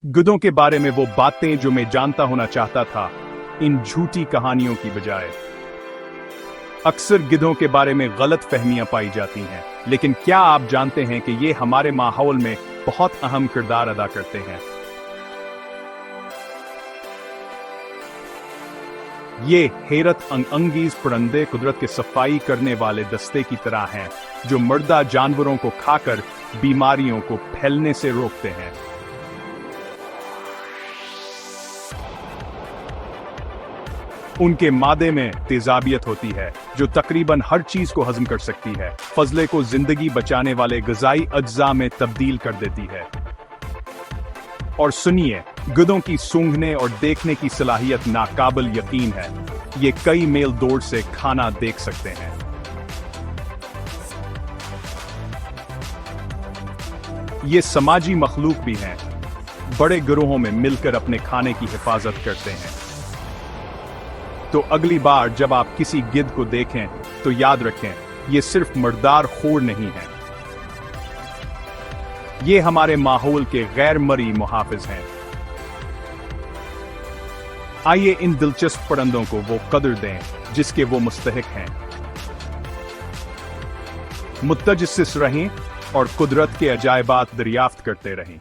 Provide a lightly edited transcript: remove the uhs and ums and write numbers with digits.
गिद्धों के बारे में वो बातें जो मैं जानता होना चाहता था, इन झूठी कहानियों की बजाय। अक्सर गिद्धों के बारे में गलत फहमियां पाई जाती हैं, लेकिन क्या आप जानते हैं कि ये हमारे माहौल में बहुत अहम किरदार अदा करते हैं। ये हैरत अंगेज परिंदे कुदरत के सफाई करने वाले दस्ते की तरह हैं, जो मर्दा जानवरों को खाकर बीमारियों को फैलने से रोकते हैं। उनके मादे में तेजाबियत होती है, जो तकरीबन हर चीज को हजम कर सकती है, फजले को जिंदगी बचाने वाले ग़िज़ाई अज्जा में तब्दील कर देती है। और सुनिए, गिद्धों की सूंघने और देखने की सलाहियत नाकाबिल यकीन है। ये कई मील दूर से खाना देख सकते हैं। ये समाजी मखलूक भी हैं, बड़े गिरोहों में मिलकर अपने खाने की हिफाजत करते हैं। तो अगली बार जब आप किसी गिद्ध को देखें तो याद रखें, ये सिर्फ मर्दार खोर नहीं है, ये हमारे माहौल के गैर मरी मुहाफिज हैं। आइए इन दिलचस्प परिंदों को वो कदर दें जिसके वो मुस्तहिक हैं। मुत्तजस्सिस रहें और कुदरत के अजायबात दरियाफ्त करते रहें।